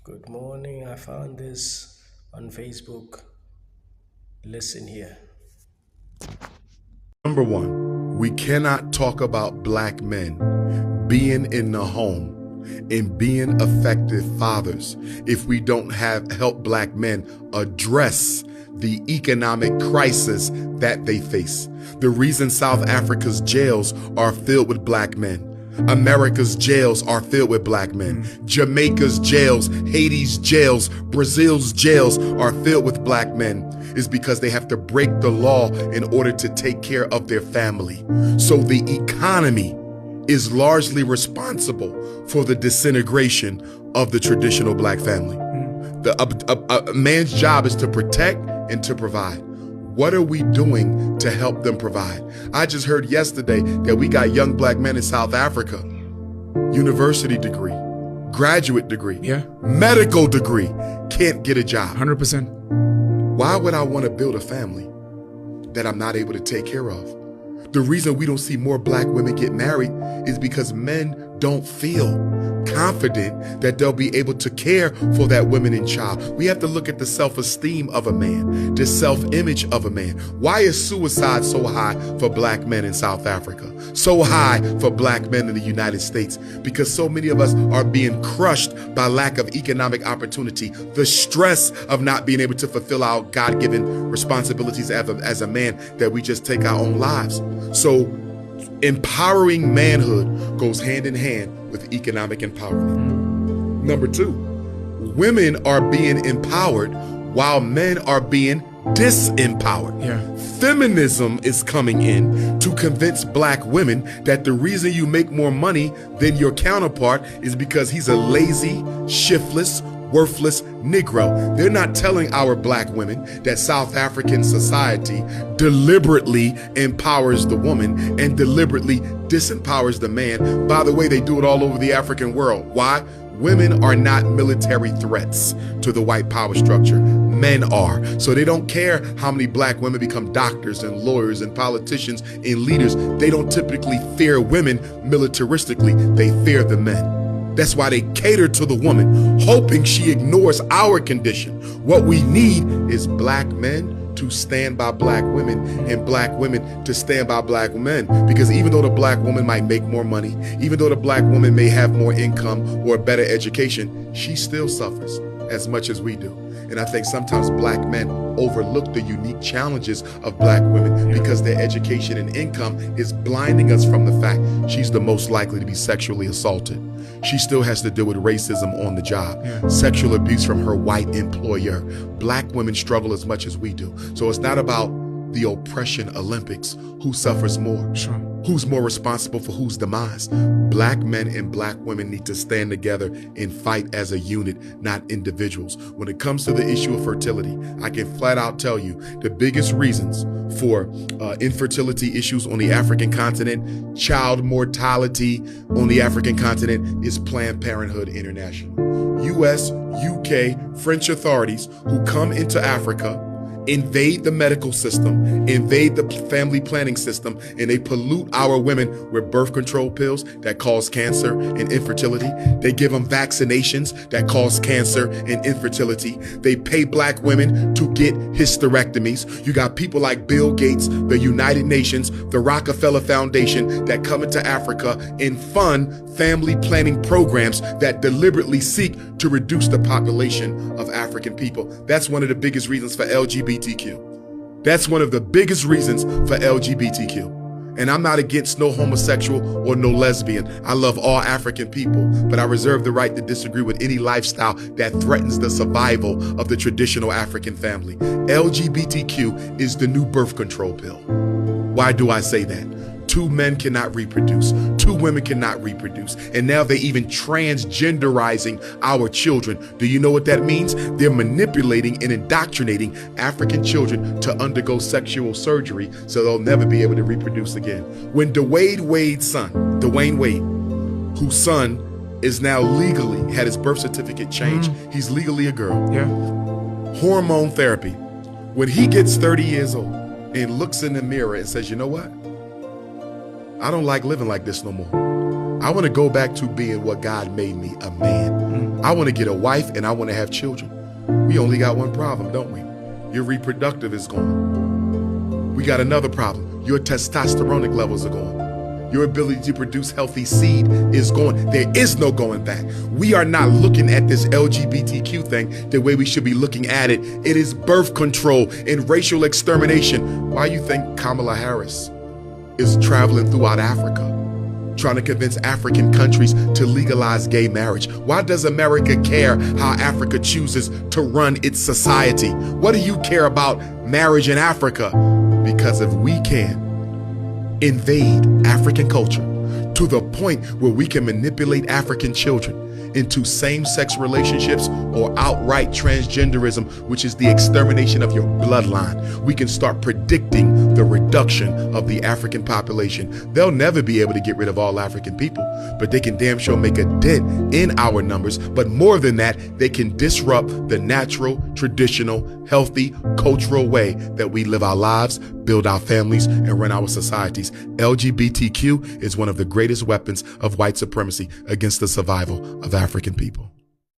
Good morning. I found this on Facebook. Listen here. Number one, we cannot talk about black men being in the home and being effective fathers if we don't have help black men address the economic crisis that they face. The reason South Africa's jails are filled with black men, America's jails are filled with black men. Jamaica's jails, Haiti's jails, Brazil's jails are filled with black men is because they have to break the law in order to take care of their family. So the economy is largely responsible for the disintegration of the traditional black family. A man's job is to protect and to provide. What are we doing to help them provide? I just heard yesterday that we got young black men in South Africa, university degree, graduate degree, medical degree, can't get a job. 100%. Why would I want to build a family that I'm not able to take care of? The reason we don't see more black women get married is because men don't feel confident that they'll be able to care for that woman and child. We have to look at the self-esteem of a man, the self-image of a man. Why is suicide so high for black men in South Africa? So high for black men in the United States? Because so many of us are being crushed by lack of economic opportunity, the stress of not being able to fulfill our God-given responsibilities as a man, that we just take our own lives. So empowering manhood goes hand in hand with economic empowerment. Number two, women are being empowered while men are being disempowered. Feminism is coming in to convince black women that the reason you make more money than your counterpart is because he's a lazy, shiftless, worthless Negro. They're not telling our black women that South African society deliberately empowers the woman and deliberately disempowers the man. By the way, they do it all over the African world. Why? Women are not military threats to the white power structure. Men are. So they don't care how many black women become doctors and lawyers and politicians and leaders. They don't typically fear women militaristically. They fear the men. That's why they cater to the woman, hoping she ignores our condition. What we need is black men to stand by black women and black women to stand by black men. Because even though the black woman might make more money, even though the black woman may have more income or better education, she still suffers as much as we do. And I think sometimes black men overlook the unique challenges of black women because their education and income is blinding us from the fact she's the most likely to be sexually assaulted. She still has to deal with racism on the job, sexual abuse from her white employer. Black women struggle as much as we do. So it's not about the oppression Olympics. Who suffers more? Who's more responsible for whose demise? Black men and black women need to stand together and fight as a unit, not individuals. When it comes to the issue of fertility, I can flat out tell you the biggest reasons for infertility issues on the African continent, child mortality on the African continent, is Planned Parenthood International. US, UK, French authorities who come into Africa, invade the medical system, invade the family planning system, and they pollute our women with birth control pills that cause cancer and infertility. They give them vaccinations that cause cancer and infertility. They pay black women to get hysterectomies. You got people like Bill Gates, the United Nations, the Rockefeller Foundation that come into Africa and fund family planning programs that deliberately seek to reduce the population of African people. That's one of the biggest reasons for LGBTQ. That's one of the biggest reasons for LGBTQ. And I'm not against no homosexual or no lesbian. I love all African people, but I reserve the right to disagree with any lifestyle that threatens the survival of the traditional African family. LGBTQ is the new birth control pill. Why do I say that? Two men cannot reproduce. Two women cannot reproduce. And now they're even transgenderizing our children. Do you know what that means? They're manipulating and indoctrinating African children to undergo sexual surgery so they'll never be able to reproduce again. When Dwayne Wade's son, Dwayne Wade, whose son is now legally had his birth certificate changed, he's legally a girl. Hormone therapy. When he gets 30 years old and looks in the mirror and says, you know what? I don't like living like this no more. I want to go back to being what God made me, a man. I want to get a wife and I want to have children. We only got one problem, don't we? Your reproductive is gone. We got another problem. Your testosteronic levels are gone. Your ability to produce healthy seed is gone. There is no going back. We are not looking at this LGBTQ thing the way we should be looking at it. It is birth control and racial extermination. Why you think Kamala Harris is traveling throughout Africa, trying to convince African countries to legalize gay marriage? Why does America care how Africa chooses to run its society? What do you care about marriage in Africa? Because if we can invade African culture to the point where we can manipulate African children into same-sex relationships or outright transgenderism, which is the extermination of your bloodline, we can start predicting the reduction of the African population. They'll never be able to get rid of all African people, but they can damn sure make a dent in our numbers. But more than that, they can disrupt the natural, traditional, healthy, cultural way that we live our lives, build our families, and run our societies. LGBTQ is one of the greatest weapons of white supremacy against the survival of African people.